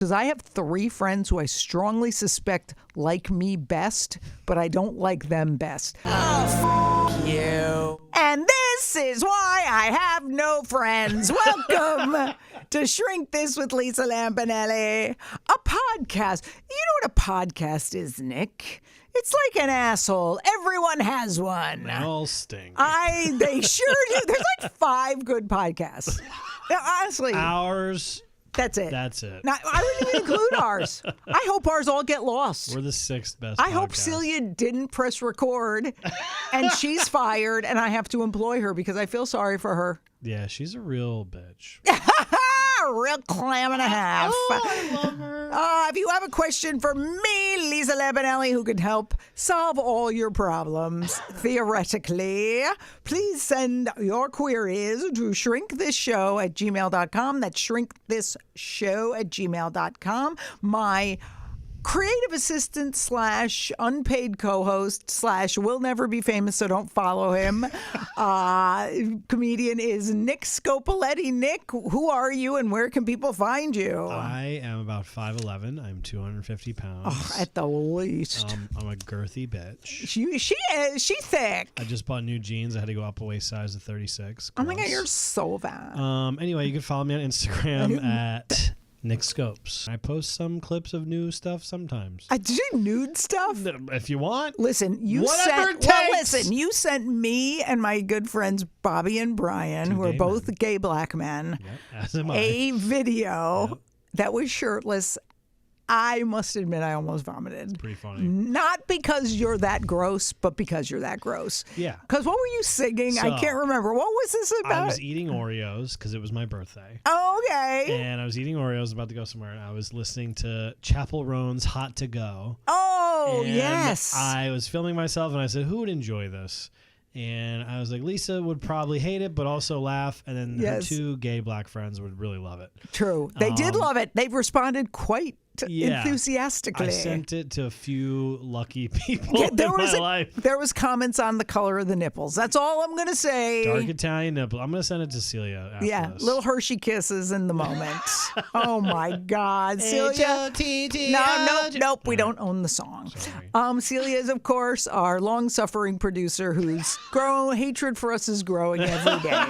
Because I have 3 friends who I strongly suspect like me best, but I don't like them best. Oh, f*** you. And this is why I have no friends. Welcome to Shrink This with Lisa Lampanelli, a podcast. You know what a podcast is, Nick? It's like an asshole. Everyone has one. They all stink. They sure do. There's like 5 good podcasts. Honestly. Ours. That's it. That's it. Now, I wouldn't even include ours. I hope ours all get lost. We're the 6th best I hope podcast. Celia didn't press record and she's fired and I have to employ her because I feel sorry for her. Yeah, she's a real bitch. A real clam and a half. Oh, I love her. If you have a question for me, Lisa Lampanelli, who can help solve all your problems, theoretically, please send your queries to shrinkthisShow@gmail.com. That's shrinkthisShow@gmail.com. My creative assistant / unpaid co-host / will never be famous, so don't follow him. Comedian is Nick Scopoletti. Nick, who are you and where can people find you? I am about 5'11". I'm 250 pounds. Oh, at the least. I'm a girthy bitch. She is. She's thick. I just bought new jeans. I had to go up a waist size to 36. Oh my God, you're so fat. Anyway, you can follow me on Instagram at Nick Scopes. I post some clips of new stuff sometimes. Did you nude stuff? If you want. Listen, you sent me and my good friends Bobby and Brian, 2 who are gay both men. gay black men, Yep, as am I. a video that was shirtless. I must admit I almost vomited. Pretty funny. Not because you're that gross, but because you're that gross. Yeah. Because what were you singing? I can't remember. What was this about? I was eating Oreos because it was my birthday. Oh, okay. And I was eating Oreos, about to go somewhere, and I was listening to Chapel Roan's Hot to Go. Oh, and yes. I was filming myself, and I said, who would enjoy this? And I was like, Lisa would probably hate it, but also laugh. And then her 2 gay black friends would really love it. True. They did love it. They've responded quite enthusiastically. I sent it to a few lucky people in my life. There was comments on the color of the nipples. That's all I'm going to say. Dark Italian nipple. I'm going to send it to Celia after this. Little Hershey kisses in the moment. Oh, my God. Celia. Nope. We don't own the song. Celia is, of course, our long-suffering producer whose hatred for us is growing every day.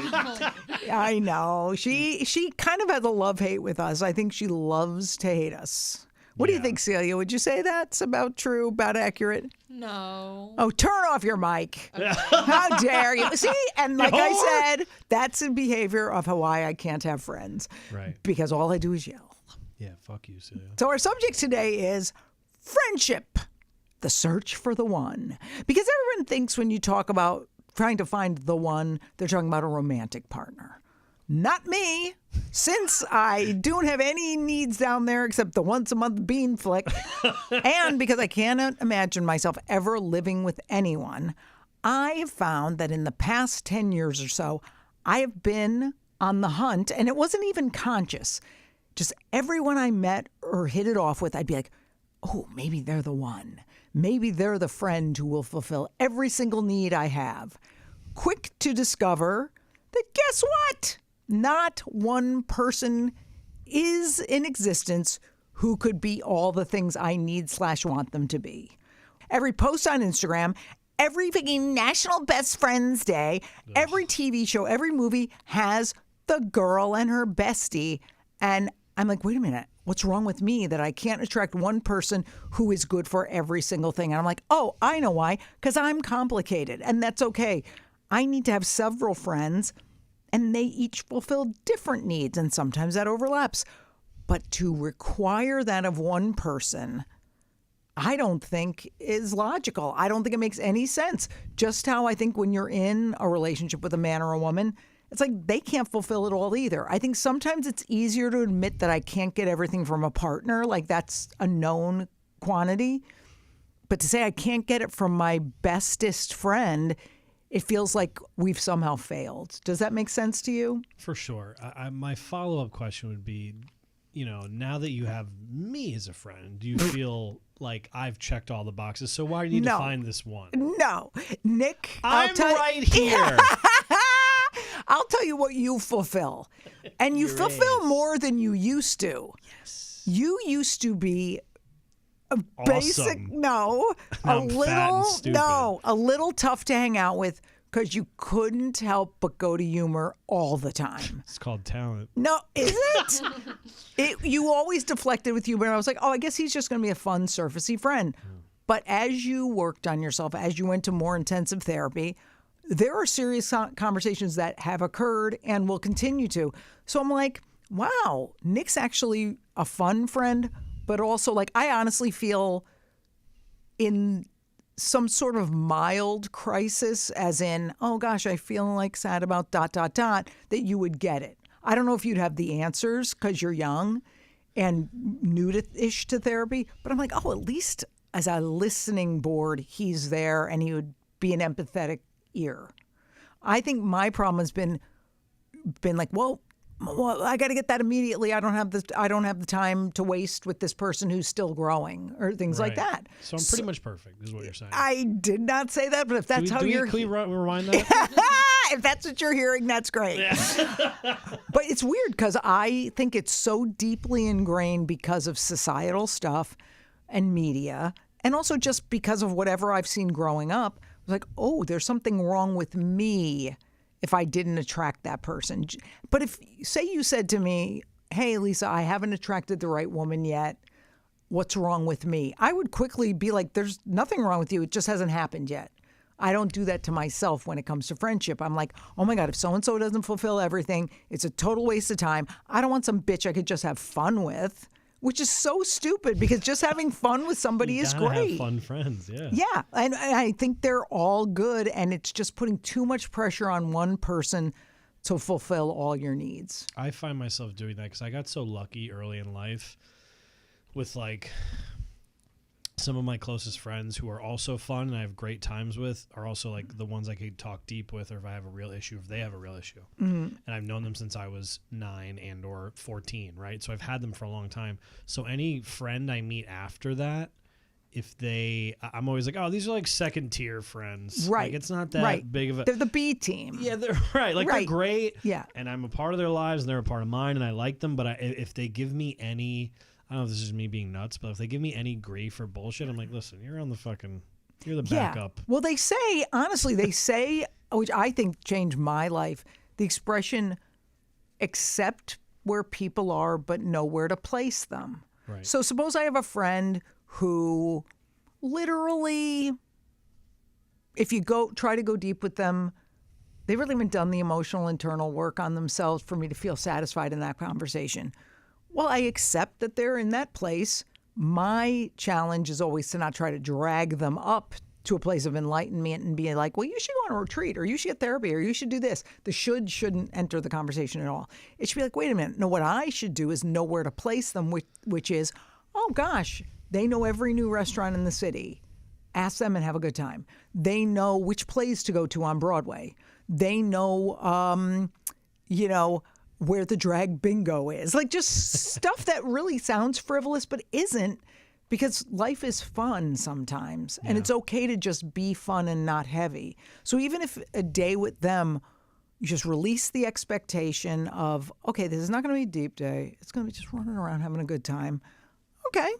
I know. She kind of has a love-hate with us. I think she loves to hate us. What do you think, Celia? Would you say that's about true, about accurate? No. Oh, turn off your mic. How dare you? See, and like I said, that's the behavior of why I can't have friends. Right. Because all I do is yell. Yeah, fuck you, Celia. So our subject today is friendship, the search for the one. Because everyone thinks when you talk about trying to find the one, they're talking about a romantic partner. Not me, since I don't have any needs down there except the once-a-month bean flick. And because I cannot imagine myself ever living with anyone, I have found that in the past 10 years or so, I have been on the hunt, and it wasn't even conscious. Just everyone I met or hit it off with, I'd be like, oh, maybe they're the one. Maybe they're the friend who will fulfill every single need I have. Quick to discover that guess what? Not one person is in existence who could be all the things I need / want them to be. Every post on Instagram, every freaking National Best Friends Day, every TV show, every movie has the girl and her bestie. And I'm like, wait a minute. What's wrong with me that I can't attract one person who is good for every single thing? And I'm like, oh, I know why. Because I'm complicated. And that's okay. I need to have several friends. And they each fulfill different needs, and sometimes that overlaps. But to require that of one person, I don't think is logical. I don't think it makes any sense. Just how I think when you're in a relationship with a man or a woman, it's like they can't fulfill it all either. I think sometimes it's easier to admit that I can't get everything from a partner, like that's a known quantity. But to say I can't get it from my bestest friend, it feels like we've somehow failed. Does that make sense to you? For sure. My follow-up question would be, now that you have me as a friend, do you feel like I've checked all the boxes? So why do you need to find this one? No. Nick, I'm right here. I'll tell you what you fulfill. And you fulfill more than you used to. Yes. You used to be a Awesome. a little tough to hang out with because you couldn't help but go to humor all the time. It's called talent. No, is it? You always deflected with humor. And I was like, oh, I guess he's just going to be a fun, surfacey friend. But as you worked on yourself, as you went to more intensive therapy, there are serious conversations that have occurred and will continue to. So I'm like, wow, Nick's actually a fun friend, but also like I honestly feel in some sort of mild crisis, as in, oh gosh, I feel like sad about ... that you would get it. I don't know if you'd have the answers because you're young and new-ish to therapy, but I'm like, oh, at least as a listening board, he's there and he would be an empathetic ear. I think my problem has been like, well, I got to get that immediately. I don't have the time to waste with this person who's still growing or things like that. So I'm pretty much perfect, is what you're saying. I did not say that, but if that's how you're, can we rewind that? if that's what you're hearing, that's great. Yeah. But it's weird because I think it's so deeply ingrained because of societal stuff and media, and also just because of whatever I've seen growing up. I was like, oh, there's something wrong with me if I didn't attract that person. But if, say you said to me, hey, Lisa, I haven't attracted the right woman yet. What's wrong with me? I would quickly be like, there's nothing wrong with you. It just hasn't happened yet. I don't do that to myself when it comes to friendship. I'm like, oh my God, if so-and-so doesn't fulfill everything, it's a total waste of time. I don't want some bitch I could just have fun with. Which is so stupid because just having fun with somebody is great. Have fun friends, yeah. Yeah, and I think they're all good, and it's just putting too much pressure on one person to fulfill all your needs. I find myself doing that because I got so lucky early in life with like some of my closest friends who are also fun and I have great times with are also like the ones I could talk deep with, or if I have a real issue, if they have a real issue. Mm-hmm. And I've known them since I was 9 and or 14, right? So I've had them for a long time. So any friend I meet after that, I'm always like, oh, these are like second tier friends. Right. Like it's not that big of a... They're the B team. Yeah, they're right. Like they're great. Yeah. And I'm a part of their lives and they're a part of mine and I like them. But if they give me any... I don't know if this is me being nuts, but if they give me any grief or bullshit, I'm like, listen, you're the backup. Well, they say, honestly, which I think changed my life, the expression, accept where people are, but know where to place them. Right. So suppose I have a friend who literally, if you try to go deep with them, they really haven't done the emotional internal work on themselves for me to feel satisfied in that conversation. Well, I accept that they're in that place. My challenge is always to not try to drag them up to a place of enlightenment and be like, well, you should go on a retreat, or you should get therapy, or you should do this. The shouldn't enter the conversation at all. It should be like, wait a minute. No, what I should do is know where to place them, which is, oh, gosh, they know every new restaurant in the city. Ask them and have a good time. They know which plays to go to on Broadway. They know, where the drag bingo is. Like just stuff that really sounds frivolous but isn't, because life is fun sometimes. And it's okay to just be fun and not heavy. So even if a day with them, you just release the expectation of, okay, this is not going to be a deep day. It's going to be just running around having a good time. Okay.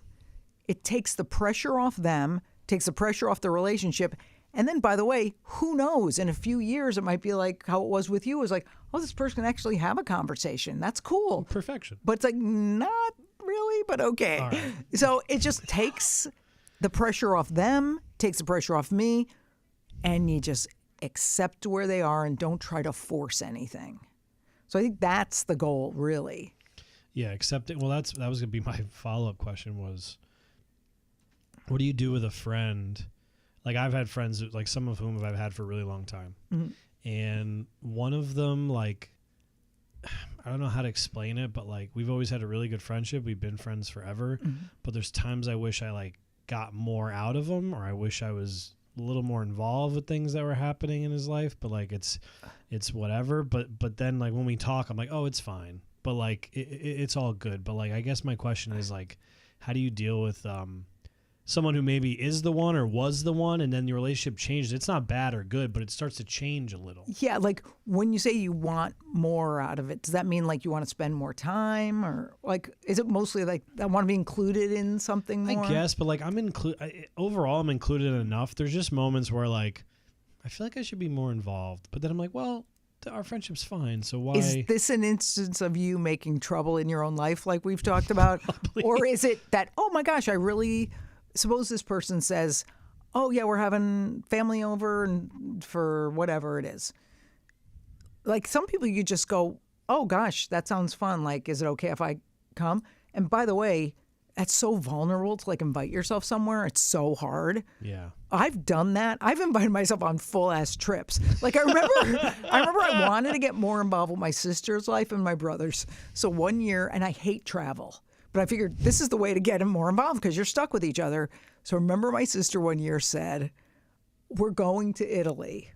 It takes the pressure off them, takes the pressure off the relationship. And then, by the way, who knows? In a few years, it might be like how it was with you. It was like, oh, this person can actually have a conversation. That's cool. Perfection. But it's like, not really, but okay. All right. So it just takes the pressure off them, takes the pressure off me, and you just accept where they are and don't try to force anything. So I think that's the goal, really. Yeah, accept it. Well, that was going to be my follow-up question was, what do you do with a friend? Like I've had friends, like some of whom I've had for a really long time. Mm-hmm. And one of them, like, I don't know how to explain it, but like we've always had a really good friendship. We've been friends forever. Mm-hmm. But there's times I wish I like got more out of him, or I wish I was a little more involved with things that were happening in his life. But like it's whatever. But then like when we talk, I'm like, oh, it's fine. But like it's all good. But like I guess my question is like, how do you deal with someone who maybe is the one or was the one, and then your relationship changes. It's not bad or good, but it starts to change a little. Yeah, like when you say you want more out of it, does that mean like you want to spend more time, or like is it mostly like I want to be included in something more? I guess, but like overall I'm included enough. There's just moments where like I feel like I should be more involved, but then I'm like, well, our friendship's fine, so why? Is this an instance of you making trouble in your own life like we've talked about? Or is it that, oh my gosh, I really, suppose this person says, oh yeah, we're having family over and for whatever it is. Like some people you just go, oh gosh, that sounds fun. Like, is it okay if I come? And by the way, that's so vulnerable to like invite yourself somewhere. It's so hard. Yeah. I've done that. I've invited myself on full ass trips. Like I remember I wanted to get more involved with my sister's life and my brother's. So one year, and I hate travel, but I figured this is the way to get them more involved because you're stuck with each other. So I remember my sister one year said, we're going to Italy.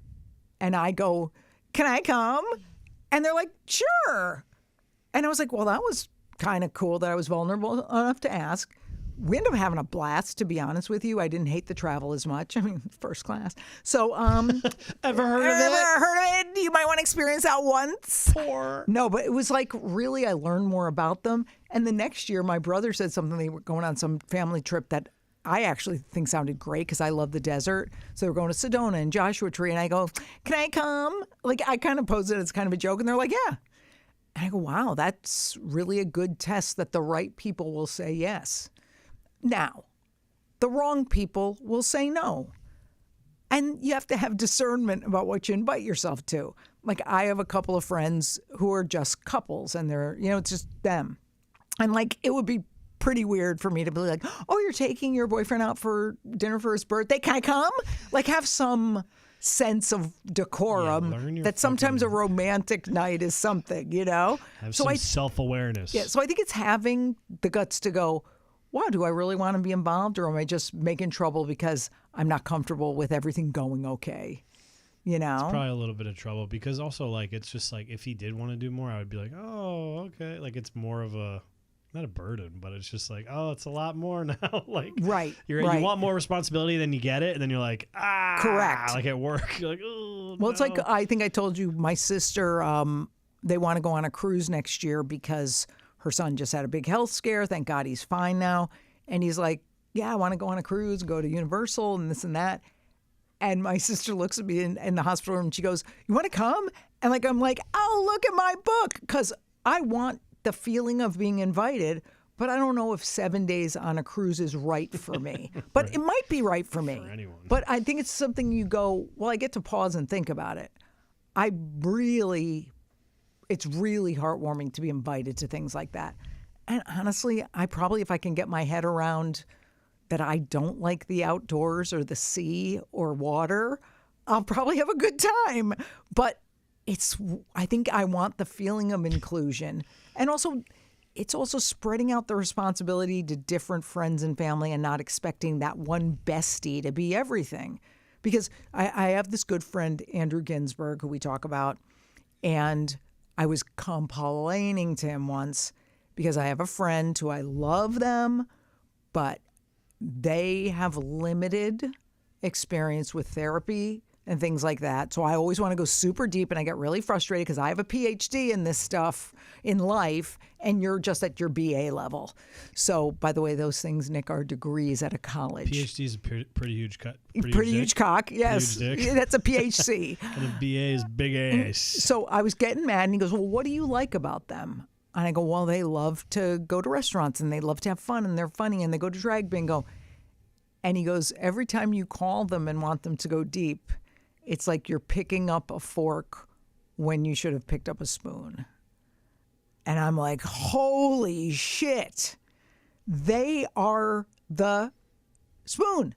And I go, can I come? And they're like, sure. And I was like, well, that was kind of cool that I was vulnerable enough to ask. We ended up having a blast, to be honest with you. I didn't hate the travel as much. I mean, first class. So, Ever heard of it? You might want to experience that once. Poor. No, but it was like really, I learned more about them. And the next year, my brother said something. They were going on some family trip that I actually think sounded great because I love the desert. So they were going to Sedona and Joshua Tree. And I go, can I come? Like, I kind of posed it as kind of a joke. And they're like, yeah. And I go, wow, that's really a good test that the right people will say yes. Now, the wrong people will say no. And you have to have discernment about what you invite yourself to. Like I have a couple of friends who are just couples and they're, it's just them. And like it would be pretty weird for me to be like, oh, you're taking your boyfriend out for dinner for his birthday. Can I come? Like have some sense of decorum that sometimes a romantic night is something, Have some self-awareness. Yeah, so I think it's having the guts to go, wow, do I really want to be involved or am I just making trouble because I'm not comfortable with everything going okay? It's probably a little bit of trouble because also like it's just like if he did want to do more, I would be like, oh, okay. Like it's more of a, not a burden, but it's just like, oh, it's a lot more now. Like right, you want more responsibility than you get it. And then you're like, correct. Like at work, you're like, oh, well, it's like, I think I told you my sister, they want to go on a cruise next year because her son just had a big health scare. Thank God he's fine now. And he's like, yeah, I want to go on a cruise, go to Universal and this and that. And my sister looks at me in the hospital room and she goes, you want to come? And like, I'm like, oh, look at my book. Because I want the feeling of being invited, but I don't know if 7 days on a cruise is right for me. But right. It might be right for me. For anyone. But I think it's something you go, well, I get to pause and think about it. It's really heartwarming to be invited to things like that. And honestly, I probably, if I can get my head around that I don't like the outdoors or the sea or water, I'll probably have a good time. But I think I want the feeling of inclusion. And also, it's also spreading out the responsibility to different friends and family and not expecting that one bestie to be everything. Because I have this good friend, Andrew Ginsberg, who we talk about, and I was complaining to him once because I have a friend who I love them, but they have limited experience with therapy and things like that. So I always want to go super deep and I get really frustrated because I have a PhD in this stuff in life and you're just at your BA level. So by the way, those things, Nick, are degrees at a college. PhD is a pretty huge cut. Pretty huge cock, yes. Huge dick. That's a PhD. And a BA is big ass. So I was getting mad and he goes, well, what do you like about them? And I go, well, they love to go to restaurants and they love to have fun and they're funny and they go to drag bingo. And he goes, every time you call them and want them to go deep, it's like you're picking up a fork when you should have picked up a spoon. And I'm like, holy shit. They are the spoon.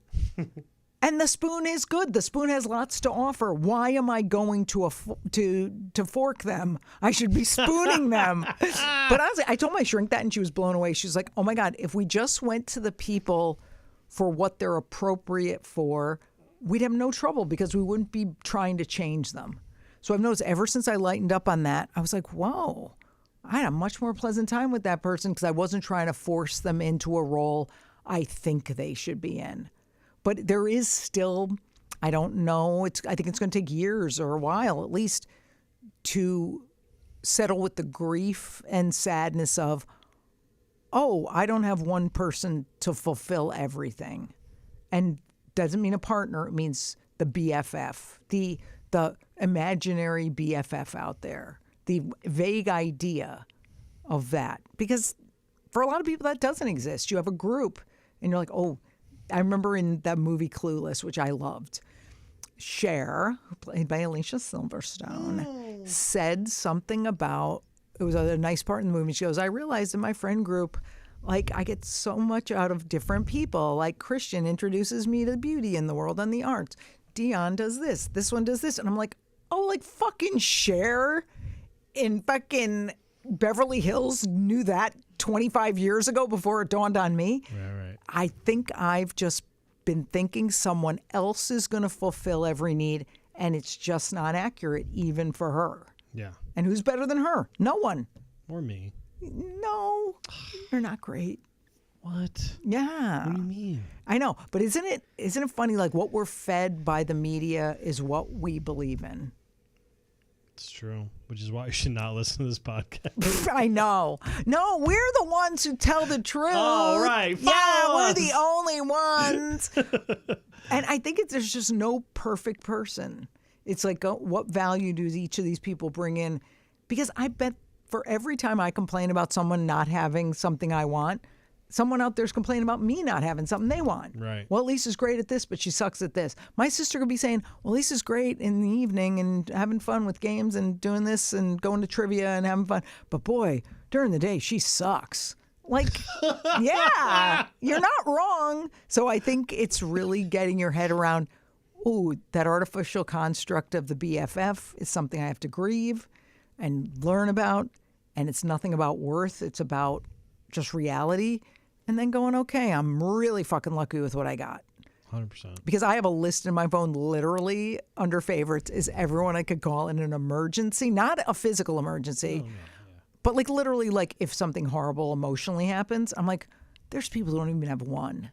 And the spoon is good. The spoon has lots to offer. Why am I going to fork them? I should be spooning them. But honestly, I told my shrink that and she was blown away. She was like, oh my God, if we just went to the people for what they're appropriate for, we'd have no trouble because we wouldn't be trying to change them. So I've noticed ever since I lightened up on that, I was like, whoa, I had a much more pleasant time with that person because I wasn't trying to force them into a role I think they should be in. But there is still, I don't know, I think it's going to take years or a while at least to settle with the grief and sadness of, oh, I don't have one person to fulfill everything. And doesn't mean a partner, it means the BFF, the imaginary BFF out there, the vague idea of that. Because for a lot of people that doesn't exist. You have a group and you're like, oh, I remember in that movie Clueless, which I loved, Cher, played by Alicia Silverstone, said something about, it was a nice part in the movie. She goes, I realized in my friend group, like, I get so much out of different people. Like, Christian introduces me to beauty in the world and the arts. Dion does this one does this. And I'm like, oh, like fucking Cher in fucking Beverly Hills knew that 25 years ago before it dawned on me. Right. I think I've just been thinking someone else is going to fulfill every need, and it's just not accurate even for her. Yeah. And who's better than her? No one. Or me. No, you're not great. What? Yeah. What do you mean? I know, but isn't it funny? Like, what we're fed by the media is what we believe in. It's true, which is why you should not listen to this podcast. I know. No, we're the ones who tell the truth. Oh, right. Yeah, we're us. the only ones. And I think there's just no perfect person. It's like, what value does each of these people bring in? Because I bet for every time I complain about someone not having something I want, someone out there's complaining about me not having something they want. Right. Well, Lisa's great at this, but she sucks at this. My sister could be saying, well, Lisa's great in the evening and having fun with games and doing this and going to trivia and having fun. But boy, during the day, she sucks. Like, yeah, you're not wrong. So I think it's really getting your head around, ooh, that artificial construct of the BFF is something I have to grieve and learn about. And it's nothing about worth. It's about just reality. And then going, okay, I'm really fucking lucky with what I got. 100%. Because I have a list in my phone literally under favorites is everyone I could call in an emergency, not a physical emergency, but like literally like if something horrible emotionally happens, I'm like, there's people who don't even have one.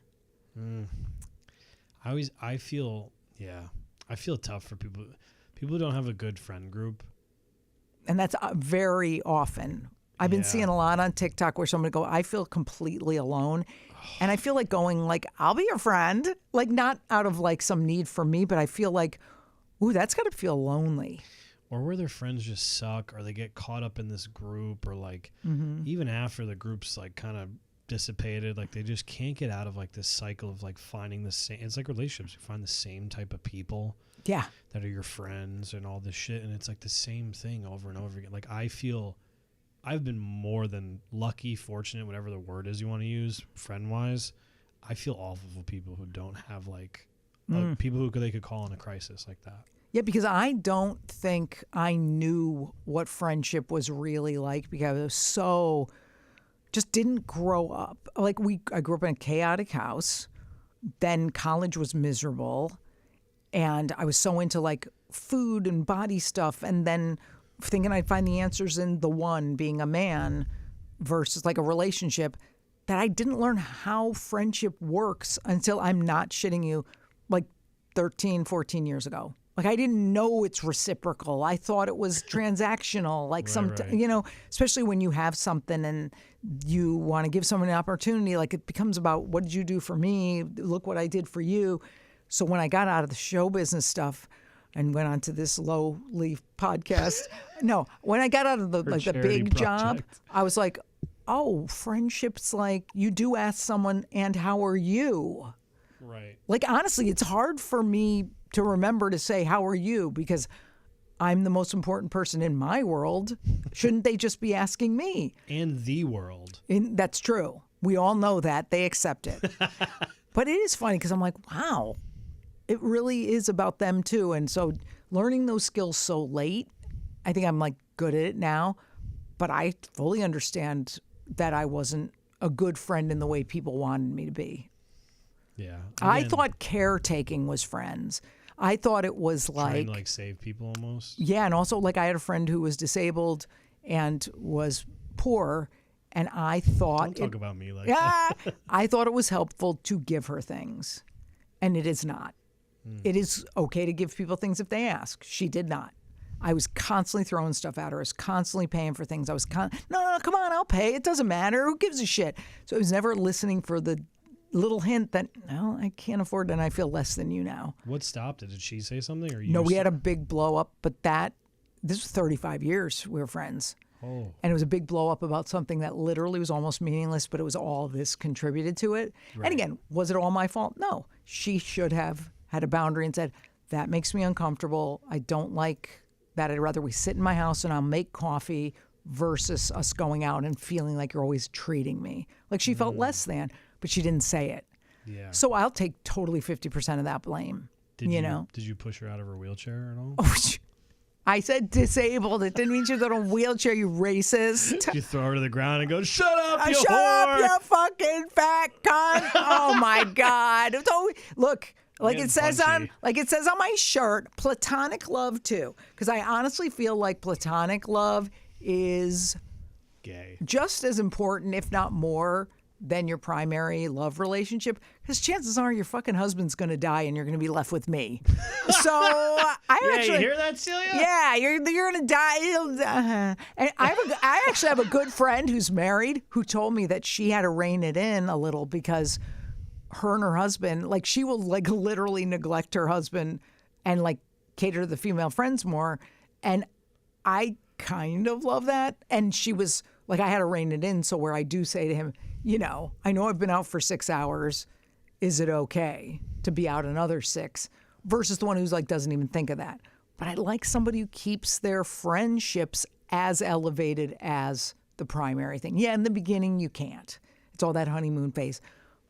I feel tough for people who don't have a good friend group. And that's very often. I've been seeing a lot on TikTok where someone go, I feel completely alone. And I feel like going like, I'll be your friend. Like not out of like some need for me, but I feel like, ooh, that's got to feel lonely. Or where their friends just suck or they get caught up in this group or like even after the group's like kind of dissipated, like they just can't get out of like this cycle of like finding the same, it's like relationships. You find the same type of people that are your friends and all this shit. And it's like the same thing over and over again. Like I feel I've been more than lucky, fortunate, whatever the word is you want to use, friend-wise. I feel awful for people who don't have, like, people who they could call in a crisis like that. Yeah, because I don't think I knew what friendship was really like because I was so, just didn't grow up. Like, I grew up in a chaotic house. Then college was miserable. And I was so into, like, food and body stuff. And then thinking I'd find the answers in the one being a man versus like a relationship that I didn't learn how friendship works until I'm not shitting you like 13, 14 years ago. Like I didn't know it's reciprocal. I thought it was transactional. Like you know, especially when you have something and you want to give someone an opportunity, like it becomes about what did you do for me? Look what I did for you. So when I got out of the show business stuff, and went on to this lowly podcast. No, when I got out of the big job, I was like, oh, friendship's like you do ask someone, and how are you? Right. Like, honestly, it's hard for me to remember to say, how are you? Because I'm the most important person in my world. Shouldn't they just be asking me? And the world. That's true. We all know that. They accept it. But it is funny because I'm like, wow. It really is about them too. And so learning those skills so late, I think I'm like good at it now, but I fully understand that I wasn't a good friend in the way people wanted me to be. Yeah. Again, I thought caretaking was friends. I thought it was trying to like save people almost. Yeah. And also like I had a friend who was disabled and was poor And I thought... Don't talk about me like yeah, that. I thought it was helpful to give her things. And it is not. It is okay to give people things if they ask. She did not. I was constantly throwing stuff at her. I was constantly paying for things. No, come on, I'll pay. It doesn't matter. Who gives a shit? So I was never listening for the little hint that, no, I can't afford it and I feel less than you now. What stopped it? Did she say something? Or you? No, we had a big blow up, but this was 35 years we were friends. Oh. And it was a big blow up about something that literally was almost meaningless, but it was all this contributed to it. Right. And again, was it all my fault? No. She should have had a boundary and said, that makes me uncomfortable. I don't like that. I'd rather we sit in my house and I'll make coffee versus us going out and feeling like you're always treating me. Like she felt less than, but she didn't say it. Yeah. So I'll take totally 50% of that blame. Did know? Did you push her out of her wheelchair at all? Oh, I said disabled. It didn't mean she was in a wheelchair, you racist. You throw her to the ground and go, shut up, you Shut whore! up, you fucking fat cunt. Oh my God. So, look, like it says on my shirt, platonic love too. Because I honestly feel like platonic love is Gay. just as important, if not more, than your primary love relationship. Because chances are your fucking husband's going to die and you're going to be left with me. So You hear that, Celia? yeah, you're going to die. And I actually have a good friend who's married who told me that she had to rein it in a little because her and her husband, like she will like literally neglect her husband and like cater to the female friends more. And I kind of love that. And she was like, I had to rein it in. So where I do say to him, I know I've been out for 6 hours. Is it okay to be out another 6? Versus the one who's like, doesn't even think of that. But I like somebody who keeps their friendships as elevated as the primary thing. Yeah, in the beginning, you can't. It's all that honeymoon phase.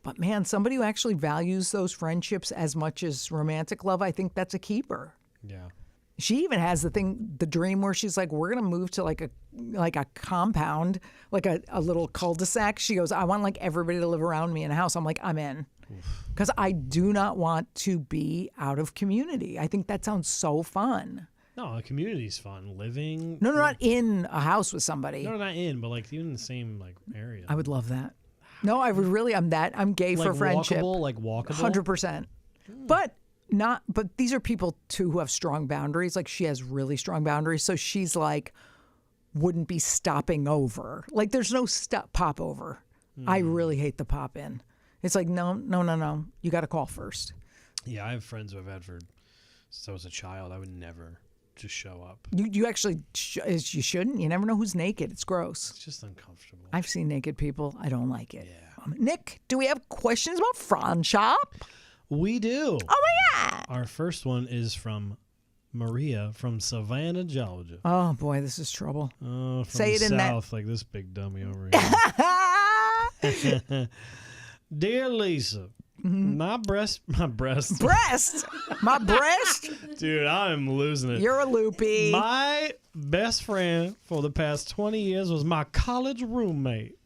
But man, somebody who actually values those friendships as much as romantic love, I think that's a keeper. Yeah. She even has the dream where she's like, we're going to move to like a compound, like a little cul-de-sac. She goes, I want like everybody to live around me in a house. I'm like, I'm in. Because I do not want to be out of community. I think that sounds so fun. No, a community's fun. Living. No, not in a house with somebody. No, not in, but like even in the same like area. I would love that. No, I would really, I'm gay like for friendship. Walkable? 100%. But these are people too who have strong boundaries. Like she has really strong boundaries. So she's like, wouldn't be stopping over. Like there's no pop over. I really hate the pop in. It's like, no. You got to call first. Yeah, I have friends who I've had since I was a child. I would never just show up. You actually, you shouldn't. You never know who's naked. It's gross. It's just uncomfortable. I've seen naked people. I don't like it. Yeah. Nick, do we have questions about friendship? We do. Oh my God. Our first one is from Maria from Savannah, Georgia. Oh boy, this is trouble. From Say the it in south, like this big dummy over here. Dear Lisa, my breast, my breast, dude, I'm losing it. You're a loopy. My best friend for the past 20 years was my college roommate.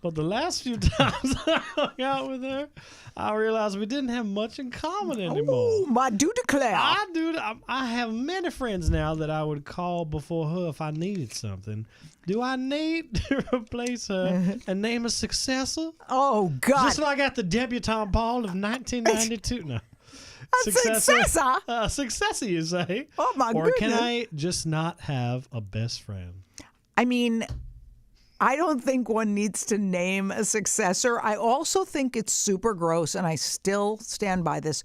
But the last few times I hung out with her, I realized we didn't have much in common anymore. Oh, my do declare. I have many friends now that I would call before her if I needed something. Do I need to replace her and name a successor? Oh, God. Just like at the debutante ball of 1992. No. A successor? A successor, you say. Oh, my goodness. Or can I just not have a best friend? I mean, I don't think one needs to name a successor. I also think it's super gross, and I still stand by this,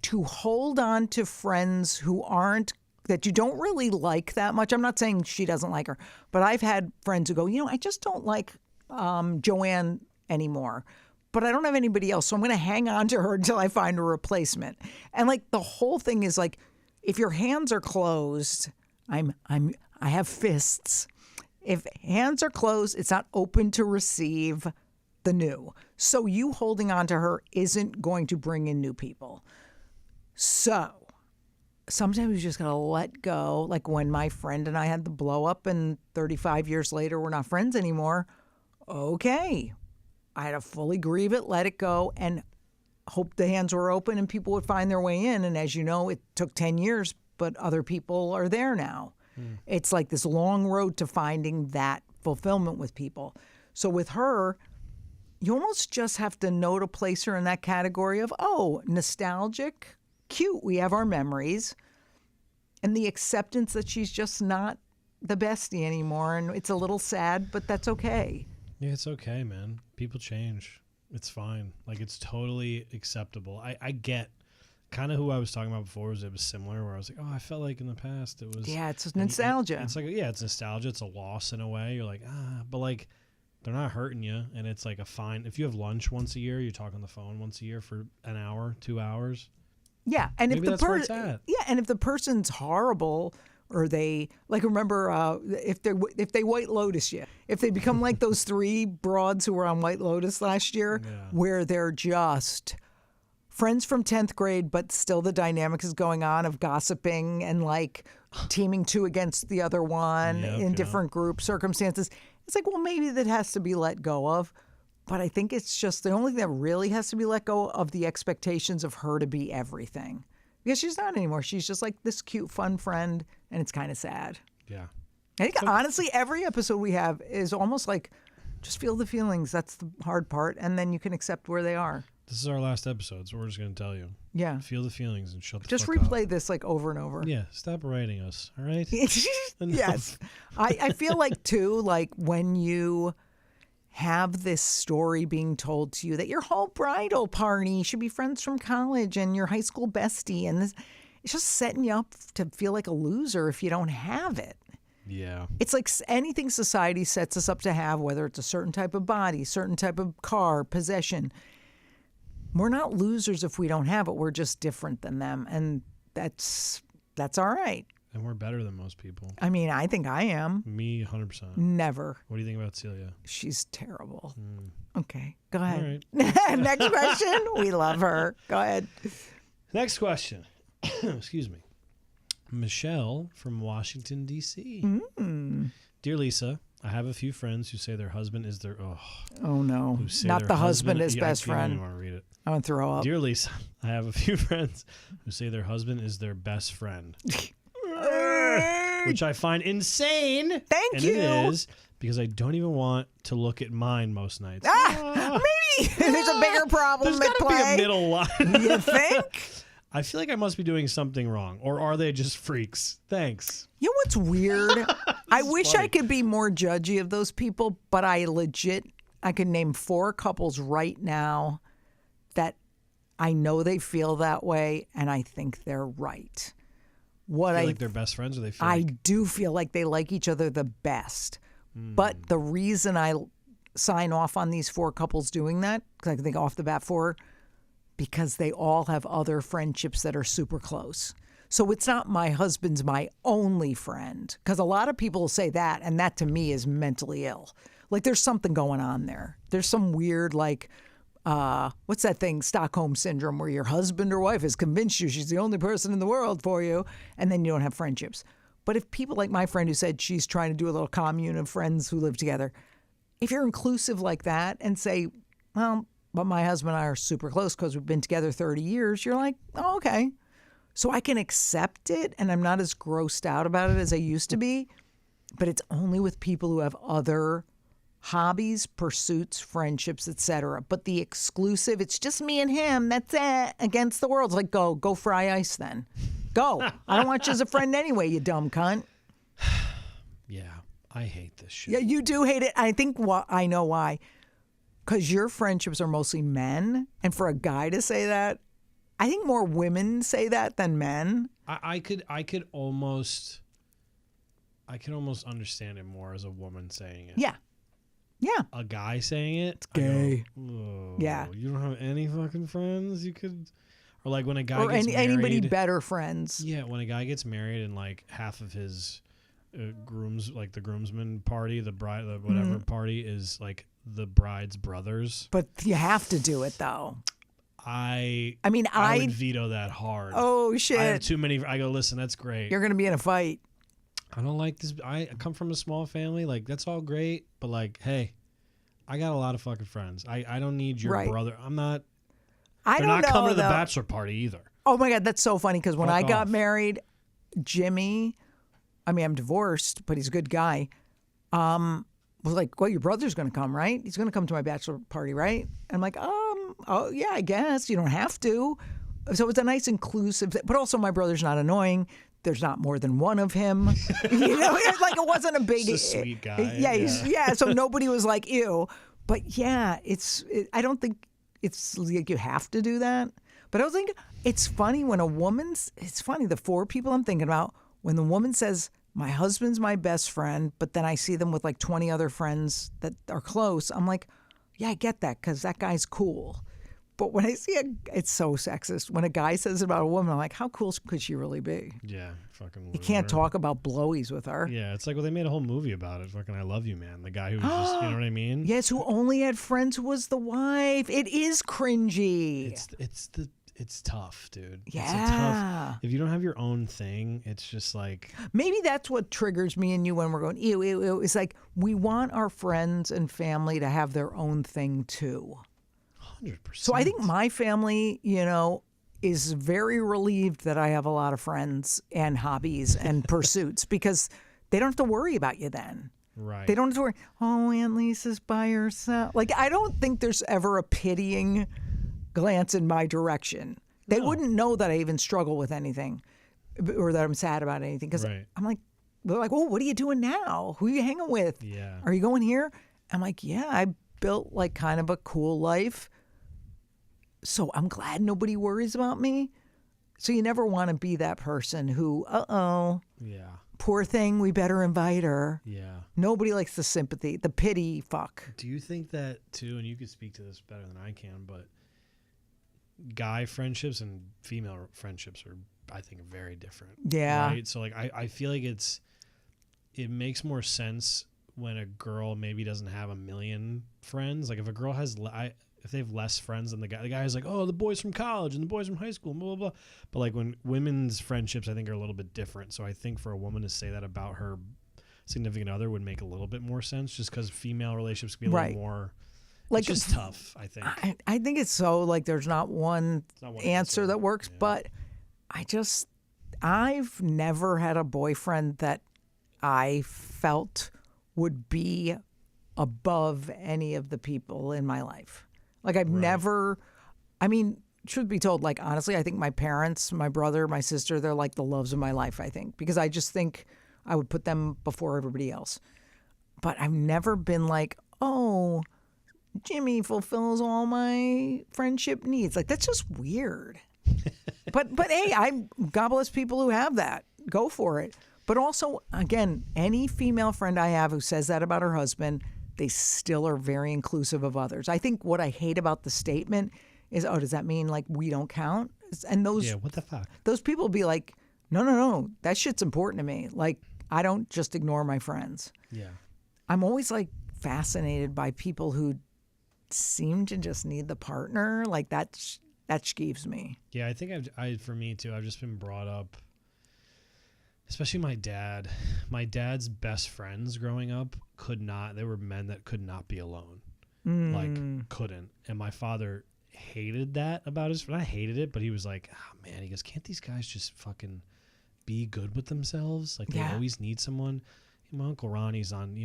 to hold on to friends who that you don't really like that much. I'm not saying she doesn't like her, but I've had friends who go, I just don't like Joanne anymore, but I don't have anybody else, so I'm going to hang on to her until I find a replacement. And like the whole thing is like, if your hands are closed, I have fists. If hands are closed, it's not open to receive the new. So you holding on to her isn't going to bring in new people. So sometimes you just got to let go. Like when my friend and I had the blow up and 35 years later, we're not friends anymore. Okay. I had to fully grieve it, let it go, and hope the hands were open and people would find their way in. And as you know, it took 10 years, but other people are there now. It's like this long road to finding that fulfillment with people. So with her, you almost just have to know to place her in that category of, oh, nostalgic, cute. We have our memories. And the acceptance that she's just not the bestie anymore. And it's a little sad, but that's okay. Yeah, it's okay, man. People change. It's fine. Like, it's totally acceptable. I get kind of who I was talking about before. It was similar, where I was like, oh, I felt like in the past it was. Yeah, it's nostalgia. It's like, yeah, it's nostalgia. It's a loss in a way. You're like, but like, they're not hurting you. And it's like a fine. If you have lunch once a year, you talk on the phone once a year for an hour, 2 hours. Yeah, and maybe if the that's where it's at. Yeah, and if the person's horrible, or they like, remember if they White Lotus you, if they become like those 3 broads who were on White Lotus last year, where they're just friends from 10th grade, but still the dynamic is going on of gossiping and like teaming 2 against the other one in different group circumstances. It's like, well, maybe that has to be let go of. But I think it's just the only thing that really has to be let go of the expectations of her to be everything. Because she's not anymore. She's just like this cute, fun friend, and it's kind of sad. Yeah. I think, honestly, every episode we have is almost like, just feel the feelings. That's the hard part. And then you can accept where they are. This is our last episode, so we're just going to tell you. Yeah. Feel the feelings and shut the just fuck up. Just replay this like over and over. Yeah. Stop writing us, all right? Yes. I feel like, too, like when you have this story being told to you that your whole bridal party should be friends from college and your high school bestie, and this, it's just setting you up to feel like a loser if you don't have it. Yeah. It's like anything society sets us up to have, whether it's a certain type of body, certain type of car, possession. We're not losers if we don't have it. We're just different than them, and that's all right. And we're better than most people. I mean, I think I am. Me, 100%. Never. What do you think about Celia? She's terrible. Okay, go ahead. All right. Next question. We love her. Go ahead. Next question. Excuse me. Michelle from Washington, D.C. Dear Lisa, I have a few friends who say their husband is their... Oh, no. Not the husband is best friend. I don't even want to read it. I'm going to throw up. Dear Lisa, I have a few friends who say their husband is their best friend. Which I find insane. Thank you. And it is, because I don't even want to look at mine most nights. Maybe there's a bigger problem. There's got to be a middle line. You think? I feel like I must be doing something wrong. Or are they just freaks? Thanks. You know what's weird? I wish funny. I could be more judgy of those people, but I could name 4 couples right now that I know they feel that way, and I think they're right. Feel like they're best friends, or they feel I like... do feel like they like each other the best. But the reason I sign off on these 4 couples doing that, because I can think off the bat 4, because they all have other friendships that are super close. So it's not my husband's my only friend, because a lot of people say that, and that to me is mentally ill. Like there's something going on there. There's some weird like... what's that thing, Stockholm Syndrome, where your husband or wife has convinced you she's the only person in the world for you, and then you don't have friendships. But if people like my friend who said she's trying to do a little commune of friends who live together, if you're inclusive like that and say, well, but my husband and I are super close because we've been together 30 years, you're like, oh, okay. So I can accept it, and I'm not as grossed out about it as I used to be, but it's only with people who have other hobbies, pursuits, friendships, etc. But the exclusive, it's just me and him, that's it, against the world. It's like, go fry ice then. Go. I don't want you as a friend anyway, you dumb cunt. Yeah, I hate this shit. Yeah, you do hate it. I think I know why. Because your friendships are mostly men, and for a guy to say that, I think more women say that than men. I could almost understand it more as a woman saying it. Yeah. Yeah. A guy saying it, it's gay. Yeah. You don't have any fucking friends you could, or like when a guy gets married, anybody better friends. Yeah, when a guy gets married and like half of his grooms, like the groomsmen party, the bride, the whatever party is like the bride's brothers. But you have to do it though. I would veto that hard. Oh shit! I have too many. I go, listen, that's great. You're gonna be in a fight. I don't like this. I come from a small family. Like, that's all great. But, like, hey, I got a lot of fucking friends. I don't need your brother. I'm not. They're not coming to the bachelor party either. Oh, my God. That's so funny because when I got off. married, Jimmy, I mean, I'm divorced, but he's a good guy. was like, well, your brother's going to come, right? He's going to come to my bachelor party, right? And I'm like, oh, yeah, I guess. You don't have to. So it's a nice inclusive, but also my brother's not annoying. There's not more than one of him. Like it wasn't a big... He's a sweet guy. Yeah, so nobody was like, ew. But yeah, I don't think it's like you have to do that. But I was thinking, it's funny when the 4 people I'm thinking about, when the woman says, my husband's my best friend, but then I see them with like 20 other friends that are close, I'm like, yeah, I get that because that guy's cool. But when I see it's so sexist. When a guy says about a woman, I'm like, how cool could she really be? Yeah, fucking loser. You can't talk about blowies with her. Yeah, it's like, well, they made a whole movie about it. Fucking I Love You, Man. The guy who was just, you know what I mean? Yes, who only had friends who was the wife. It is cringy. It's tough, dude. Yeah. It's tough. If you don't have your own thing, it's just like... Maybe that's what triggers me and you when we're going, ew, ew, ew. It's like we want our friends and family to have their own thing too. 100%. So I think my family, is very relieved that I have a lot of friends and hobbies and pursuits because they don't have to worry about you then. Right. They don't have to worry, oh, Aunt Lisa's by herself. Like, I don't think there's ever a pitying glance in my direction. They wouldn't know that I even struggle with anything or that I'm sad about anything because I'm like, they're like, oh, what are you doing now? Who are you hanging with? Yeah. Are you going here? I'm like, yeah, I built like kind of a cool life. So I'm glad nobody worries about me. So you never want to be that person who, yeah, poor thing, we better invite her. Yeah. Nobody likes the sympathy, the pity fuck. Do you think that too, and you could speak to this better than I can, but guy friendships and female friendships are, I think, very different. Yeah. Right? So like I feel like it makes more sense when a girl maybe doesn't have a million friends. Like if a girl has if they have less friends than the guy is like, oh, the boys from college and the boys from high school, blah, blah, blah. But like when women's friendships, I think, are a little bit different. So I think for a woman to say that about her significant other would make a little bit more sense just because female relationships can be a little more, like, it's just tough, I think. I think it's so like there's not one answer that works, but I've never had a boyfriend that I felt would be above any of the people in my life. Like I've never, truth be told, like honestly, I think my parents, my brother, my sister, they're like the loves of my life, I think, because I just think I would put them before everybody else. But I've never been like, oh, Jimmy fulfills all my friendship needs. Like that's just weird. but hey, God bless people who have that. Go for it. But also, again, any female friend I have who says that about her husband, they still are very inclusive of others. I think what I hate about the statement is, oh, does that mean like we don't count? And what the fuck? Those people be like, no, that shit's important to me. Like, I don't just ignore my friends. Yeah. I'm always like fascinated by people who seem to just need the partner. Like that skeeves me. Yeah, I think for me too, I've just been brought up, especially my dad. My dad's best friends growing up they were men that could not be alone. Like, couldn't. And my father hated that about his friend. I hated it, but he was like, oh, man, he goes, can't these guys just fucking be good with themselves? Like, they always need someone. My Uncle Ronnie's on,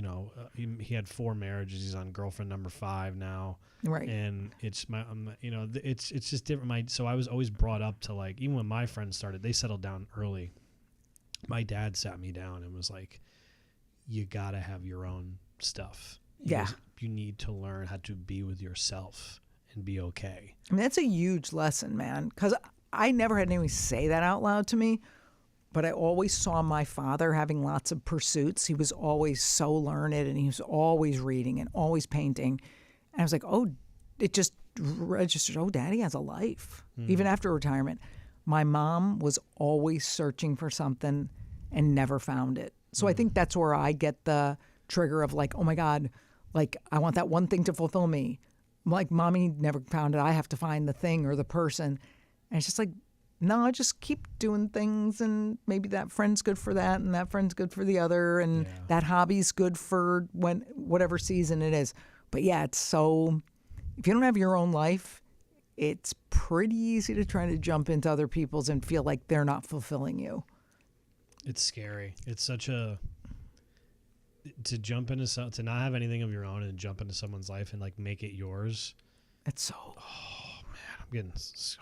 he had 4 marriages. He's on girlfriend number 5 now. Right. And it's it's just different. So I was always brought up to like, even when my friends started, they settled down early. My dad sat me down and was like, you got to have your own stuff. You need to learn how to be with yourself and be okay. I mean, that's a huge lesson, man, because I never had anyone say that out loud to me, but I always saw my father having lots of pursuits. He was always so learned and he was always reading and always painting. And I was like, oh, it just registered, oh, Daddy has a life, even after retirement. My mom was always searching for something and never found it. So I think that's where I get the trigger of like, oh my God, like I want that one thing to fulfill me. Like Mommy never found it. I have to find the thing or the person. And it's just like, no, just keep doing things and maybe that friend's good for that and that friend's good for the other and that hobby's good for whatever season it is. But yeah, it's so, if you don't have your own life, it's pretty easy to try to jump into other people's and feel like they're not fulfilling you. It's scary. It's to jump into to not have anything of your own and jump into someone's life and like make it yours. It's so. Oh man, I'm getting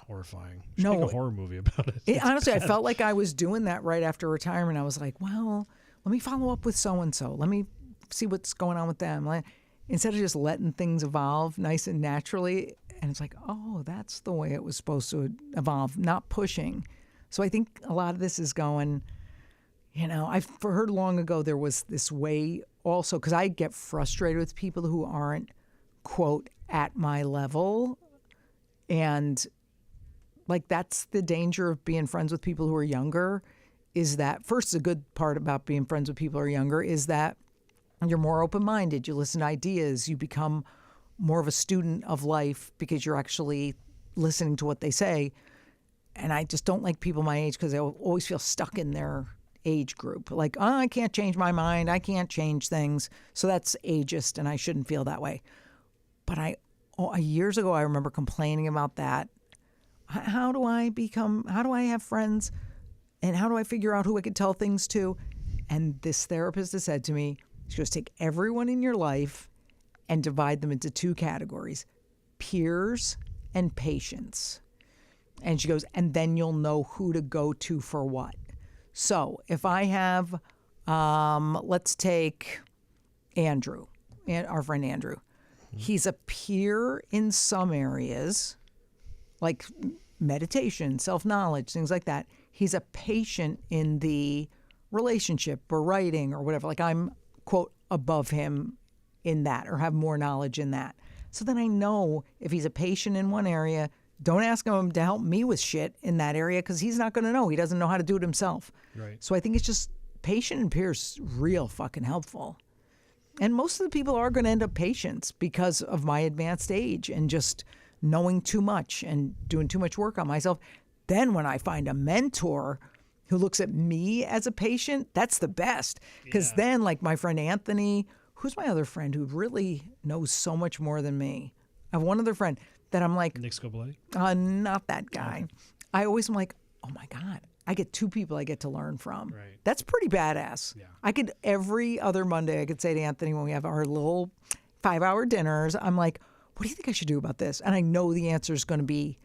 horrifying. No, make a horror movie about it. Honestly, I felt like I was doing that right after retirement. I was like, well, let me follow up with so and so. Let me see what's going on with them. Instead of just letting things evolve nice and naturally, and it's like, oh, that's the way it was supposed to evolve, not pushing. So I think a lot of this is going. I've heard long ago there was this way also, because I get frustrated with people who aren't, quote, at my level. And like, that's the danger of being friends with people who are younger, is that first, the good part about being friends with people who are younger is that you're more open-minded, you listen to ideas, you become more of a student of life because you're actually listening to what they say. And I just don't like people my age because they always feel stuck in their age group. Like, oh, I can't change my mind. I can't change things. So that's ageist, and I shouldn't feel that way. But years ago, I remember complaining about that. How do I have friends? And how do I figure out who I could tell things to? And this therapist has said to me, she goes, take everyone in your life and divide them into two categories, peers and patients. And she goes, and then you'll know who to go to for what. So if I have, let's take Andrew, our friend Andrew. He's a peer in some areas, like meditation, self-knowledge, things like that. He's a patient in the relationship or writing or whatever. Like I'm, quote, above him in that or have more knowledge in that. So then I know if he's a patient in one area, don't ask him to help me with shit in that area because he's not going to know. He doesn't know how to do it himself. Right. So I think it's just patient and peers real fucking helpful. And most of the people are going to end up patients because of my advanced age and just knowing too much and doing too much work on myself. Then when I find a mentor who looks at me as a patient, that's the best. Because then, like my friend Anthony, who's my other friend who really knows so much more than me. I have one other friend that I'm like, Nick Scopoletti? Not that guy. I always am like, oh my God, I get two people I get to learn from. Right. That's pretty badass. Yeah. I could, every other Monday, I could say to Anthony when we have our little 5-hour dinners, I'm like, what do you think I should do about this? And I know the answer is going to be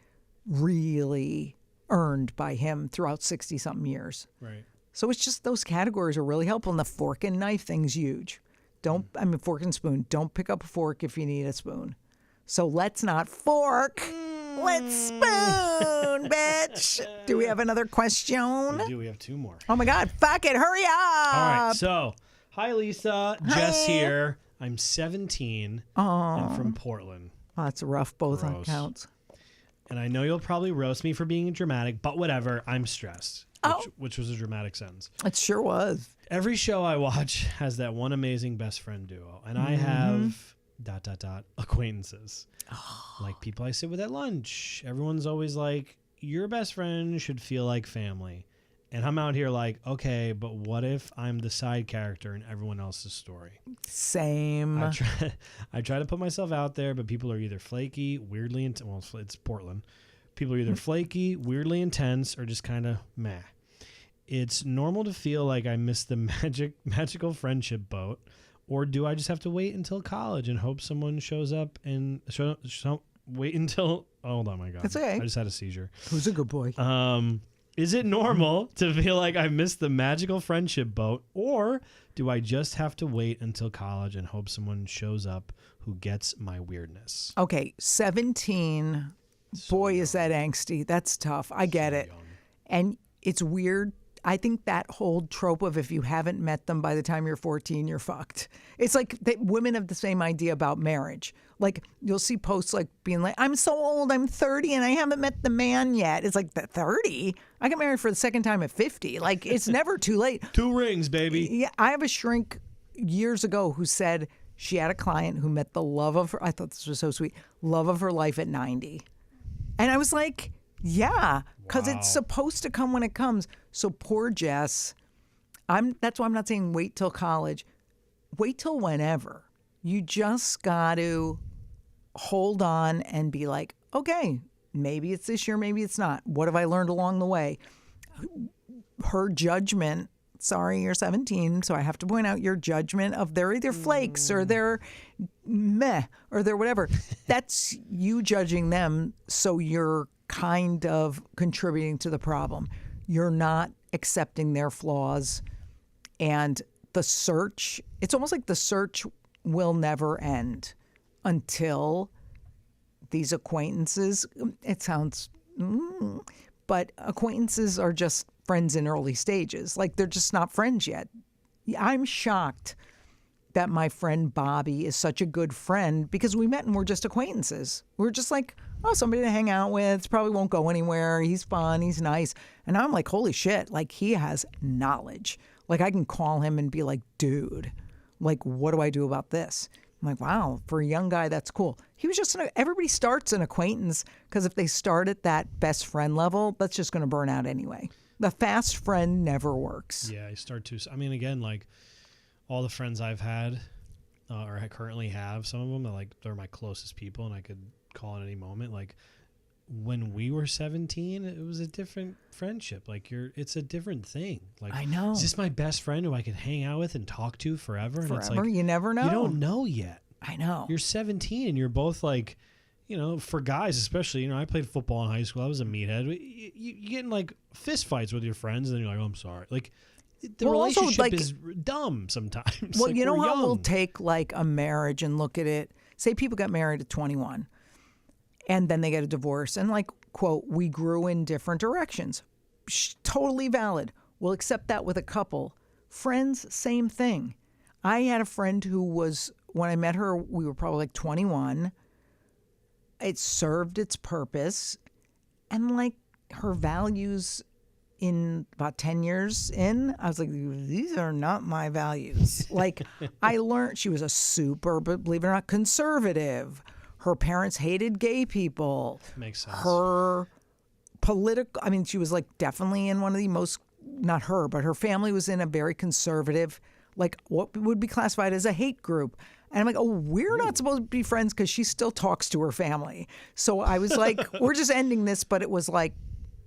really earned by him throughout 60-something years. Right. So it's just those categories are really helpful. And the fork and knife thing's huge. Fork and spoon. Don't pick up a fork if you need a spoon. So let's not fork. Let's spoon, bitch. Do we have another question? We do. We have two more. Oh, my God. Fuck it. Hurry up. All right. So, hi, Lisa. Hi. Jess here. I'm 17 and from Portland. Oh, that's rough. Both Gross. accounts. And I know you'll probably roast me for being dramatic, but whatever. I'm stressed. Which was a dramatic sentence. It sure was. Every show I watch has that one amazing best friend duo. And I have ... acquaintances. Like people I sit with at lunch. Everyone's always like, your best friend should feel like family. And I'm out here like, okay, but what if I'm the side character in everyone else's story? Same. I try to put myself out there, but people are either flaky, weirdly intense. Well, it's Portland. People are either flaky, weirdly intense, or just kind of meh. It's normal to feel like I missed the magical friendship boat. Or do I just have to wait until college and hope someone shows up and wait until... Oh, my God. That's okay. I just had a seizure. Who's a good boy? Is it normal to feel like I missed the magical friendship boat? Or do I just have to wait until college and hope someone shows up who gets my weirdness? Okay, 17. Boy, is that angsty. That's tough. I get it. Young. And it's weird. I think that whole trope of if you haven't met them by the time you're 14, you're fucked. It's like women have the same idea about marriage. Like you'll see posts like being like, I'm so old, I'm 30 and I haven't met the man yet. It's like, 30? I got married for the second time at 50. Like it's never too late. 2 rings, baby. Yeah, I have a shrink years ago who said she had a client who met the love of her, I thought this was so sweet, love of her life at 90. And I was like, yeah, because it's supposed to come when it comes. So poor Jess, that's why I'm not saying wait till college. Wait till whenever. You just got to hold on and be like, okay, maybe it's this year, maybe it's not. What have I learned along the way? Her judgment sorry, you're 17, so I have to point out your judgment of they're either flakes or they're meh or they're whatever. That's you judging them, so you're kind of contributing to the problem. You're not accepting their flaws. And the search, it's almost like the search will never end until these acquaintances, it sounds, but acquaintances are just friends in early stages. Like they're just not friends yet. I'm shocked that my friend Bobby is such a good friend because we met and we're just acquaintances. We're just like, oh, somebody to hang out with. Probably won't go anywhere. He's fun. He's nice. And I'm like, holy shit. Like he has knowledge. Like I can call him and be like, dude, like, what do I do about this? I'm like, wow, for a young guy, that's cool. He was just, everybody starts an acquaintance because if they start at that best friend level, that's just going to burn out anyway. The fast friend never works. Yeah, I start to, I mean, again, like all the friends I've had or I currently have, some of them are like, they're my closest people and I could call at any moment. Like when we were 17, it was a different friendship. Like it's a different thing. Like I know. Is this my best friend who I could hang out with and talk to forever? And it's like, you never know. You don't know yet. I know. You're 17 and you're both like, you know, for guys especially, you know, I played football in high school. I was a meathead. You get in like fist fights with your friends and then you're like, oh, I'm sorry. Like the relationship is dumb sometimes. Well, like, you know how young. we'll take like a marriage and look at it. Say people got married at 21 and then they get a divorce and like, quote, we grew in different directions. Totally valid. We'll accept that with a couple. Friends, same thing. I had a friend who was, when I met her, we were probably like 21. It served its purpose. And like her values in about 10 years in, I was like, these are not my values. Like I learned she was a super, but believe it or not, conservative. Her parents hated gay people. Makes sense. Her political, I mean, she was like definitely in one of the most, not her, but her family was in a very conservative, like what would be classified as a hate group. And I'm like, oh, we're not supposed to be friends because she still talks to her family. So I was like, we're just ending this. But it was like,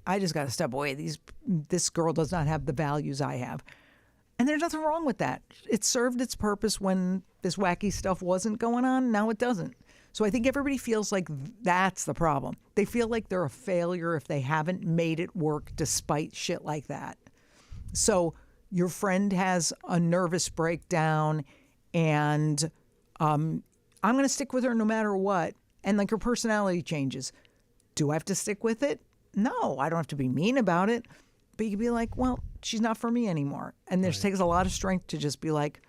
I just got to step away. This girl does not have the values I have. And there's nothing wrong with that. It served its purpose when this wacky stuff wasn't going on. Now it doesn't. So I think everybody feels like that's the problem. They feel like they're a failure if they haven't made it work despite shit like that. So your friend has a nervous breakdown and I'm going to stick with her no matter what. And like her personality changes. Do I have to stick with it? No, I don't have to be mean about it. But you can be like, well, she's not for me anymore. And it takes a lot of strength to just be like,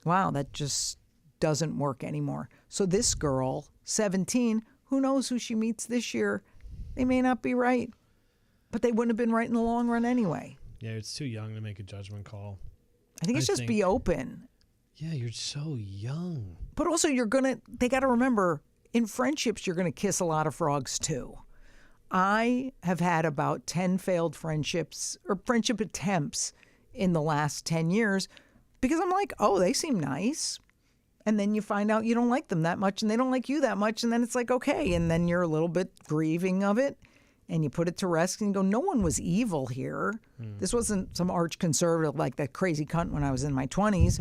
wow, that just doesn't work anymore. So this girl, 17, who knows who she meets this year? They may not be right, but they wouldn't have been right in the long run anyway. Yeah, it's too young to make a judgment call. I think it's just be open. Yeah, you're so young. But also they got to remember, in friendships, you're going to kiss a lot of frogs too. I have had about 10 failed friendships or friendship attempts in the last 10 years because I'm like, oh, they seem nice. And then you find out you don't like them that much and they don't like you that much. And then it's like, okay. And then you're a little bit grieving of it and you put it to rest and you go, no one was evil here. This wasn't some arch conservative like that crazy cunt when I was in my 20s.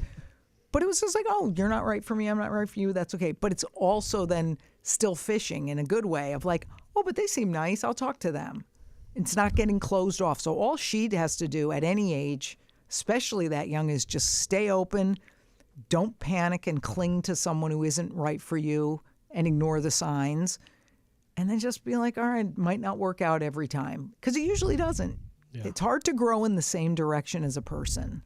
But it was just like, oh, you're not right for me. I'm not right for you. That's okay. But it's also then still fishing in a good way of like, oh, but they seem nice. I'll talk to them. It's not getting closed off. So all she has to do at any age, especially that young, is just stay open. Don't panic and cling to someone who isn't right for you and ignore the signs. And then just be like, all right, it might not work out every time. Because it usually doesn't. Yeah. It's hard to grow in the same direction as a person.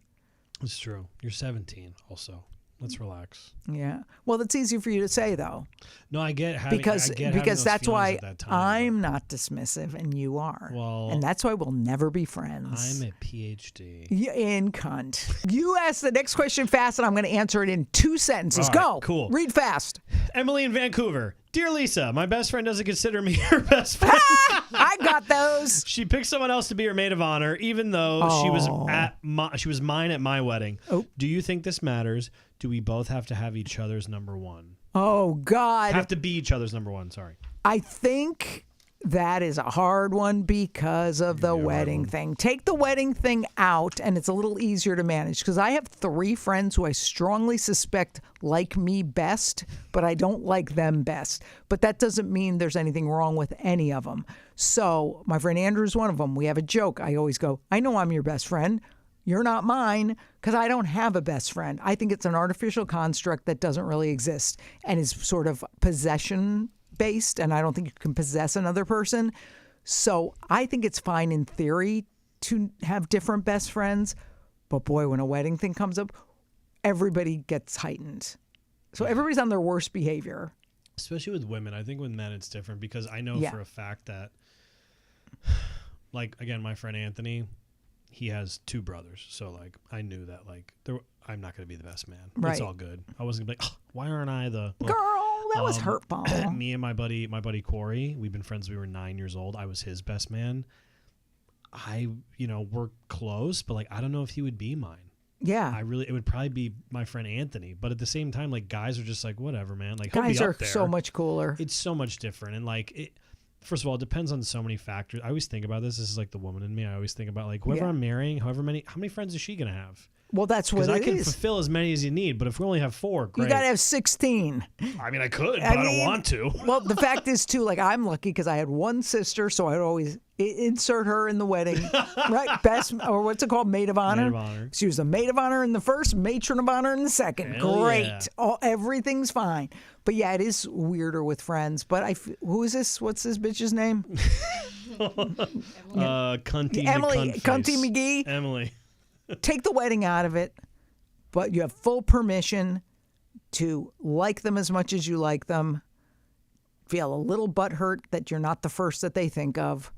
It's true. You're 17 also. Let's relax. Yeah. Well, that's easy for you to say, though. No, I get having because that's why that time, I'm not dismissive and you are. Well, and that's why we'll never be friends. I'm a PhD. In cunt. You ask the next question fast, and I'm going to answer it in 2 sentences. All right, go. Cool. Read fast. Emily in Vancouver. Dear Lisa, my best friend doesn't consider me her best friend. I got those. She picked someone else to be her maid of honor, even though she was mine at my wedding. Oh. Do you think this matters? Do we both have to have each other's number one? Oh, God. Have to be each other's number one, sorry. I think That is a hard one because of the wedding thing. Take the wedding thing out, and it's a little easier to manage because I have 3 friends who I strongly suspect like me best, but I don't like them best. But that doesn't mean there's anything wrong with any of them. So my friend Andrew is one of them. We have a joke. I always go, I know I'm your best friend. You're not mine, because I don't have a best friend. I think it's an artificial construct that doesn't really exist and is sort of possession based, and I don't think you can possess another person. So I think it's fine in theory to have different best friends, but boy, when a wedding thing comes up, everybody gets heightened. So everybody's on their worst behavior. Especially with women. I think with men it's different because I know for a fact that, like, again, my friend Anthony, he has 2 brothers. So, like, I knew that, like, I'm not going to be the best man. Right. It's all good. I wasn't going to be like, why aren't I the... Girl, that was hurtful. Me and my buddy Corey, we've been friends since we were 9 years old. I was his best man. We're close, but, like, I don't know if he would be mine. Yeah. It would probably be my friend Anthony. But at the same time, like, guys are just like, whatever, man. Like, guys are up there. so much cooler. It's so much different. And, like, first of all, it depends on so many factors. I always think about this. This is like the woman in me. I always think about, like, whoever I'm marrying, how many friends is she going to have? Well, that's what it is. Because I can fulfill as many as you need, but if we only have 4, great. You got to have 16. I mean, I could, but I don't want to. Well, the fact is, too, like, I'm lucky because I had one sister, so I'd always insert her in the wedding, right? Best, or what's it called? Maid of honor? Maid of honor. She was a maid of honor in the first, matron of honor in the second. Hell Great. yeah. Everything's fine. But yeah, it is weirder with friends. But who is this? What's this bitch's name? Cunty Emily. McCunface. Cunty McGee. Emily. Take the wedding out of it, but you have full permission to like them as much as you like them. Feel a little butthurt that you're not the first that they think of.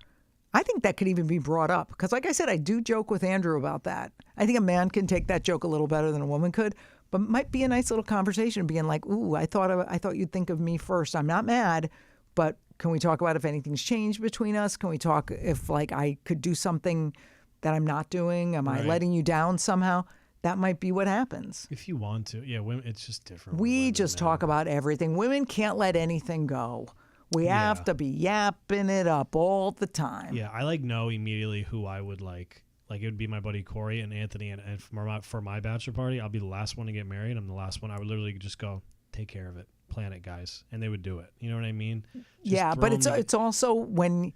I think that could even be brought up because, like I said, I do joke with Andrew about that. I think a man can take that joke a little better than a woman could, but it might be a nice little conversation being like, ooh, I thought you'd think of me first. I'm not mad, but can we talk about if anything's changed between us? Can we talk if, like, I could do something that I'm not doing? Am I letting you down somehow? That might be what happens. If you want to. Yeah, women, it's just different. We just talk about everything. Women can't let anything go. We have to be yapping it up all the time. Yeah, I know immediately who I would like. Like, it would be my buddy Corey and Anthony, and for my bachelor party, I'll be the last one to get married. I'm the last one. I would literally just go, take care of it, plan it, guys, and they would do it. You know what I mean? Yeah, but it's also when,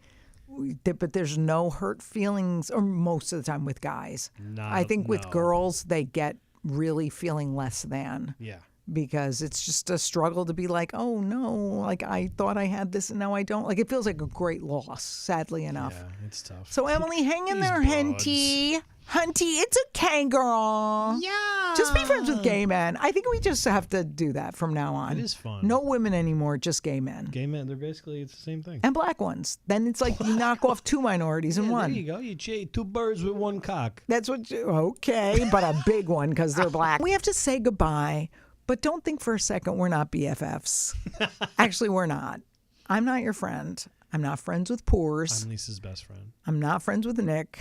but there's no hurt feelings, or most of the time with guys. I think with girls, they get really feeling less than. Yeah. Because it's just a struggle to be like, oh no, like I thought I had this and now I don't. Like, it feels like a great loss, sadly enough. Yeah, it's tough. So Emily, hang in there, Hunty. Hunty, it's okay, girl. Yeah. Just be friends with gay men. I think we just have to do that from now on. It is fun. No women anymore, just gay men. Gay men, they're basically, it's the same thing. And black ones. Then it's like you knock off 2 minorities in one. There you go. You chase 2 birds with 1 cock. That's what okay, but a big one because they're black. We have to say goodbye. But don't think for a second we're not BFFs. Actually, we're not. I'm not your friend. I'm not friends with Poors. I'm Lisa's best friend. I'm not friends with Nick.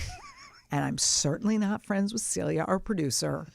And I'm certainly not friends with Celia, our producer,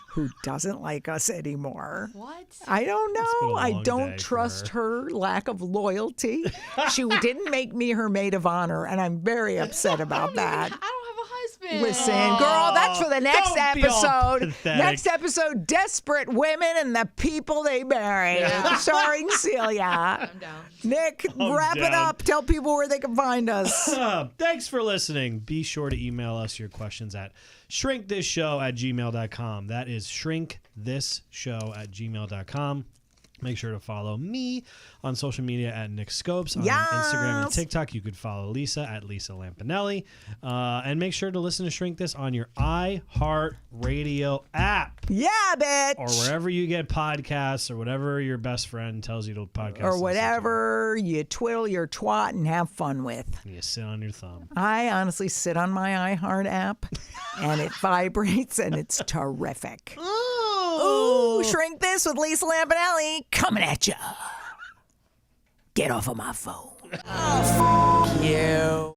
who doesn't like us anymore. What? I don't know. I don't day trust for her lack of loyalty. She didn't make me her maid of honor, and I'm very upset about that. I don't have a husband. Listen, girl, that's for the next don't be all episode. pathetic. Next episode, Desperate Women and the People They Marry, starring Celia. I'm down. Nick, wrap it down. up. Tell people where they can find us. Thanks for listening. Be sure to email us your questions at shrinkthisShow@gmail.com. That is shrinkthisShow@gmail.com. Make sure to follow me on social media at Nick Scopes on Instagram and TikTok. You could follow Lisa at Lisa Lampanelli. And make sure to listen to Shrink This on your iHeartRadio app. Yeah, bitch. Or wherever you get podcasts or whatever your best friend tells you to podcast. Or whatever you twiddle your twat and have fun with. And you sit on your thumb. I honestly sit on my iHeart app and it vibrates and it's terrific. Ooh, Shrink This with Lisa Lampanelli coming at you. Get off of my phone. Oh, f*** you.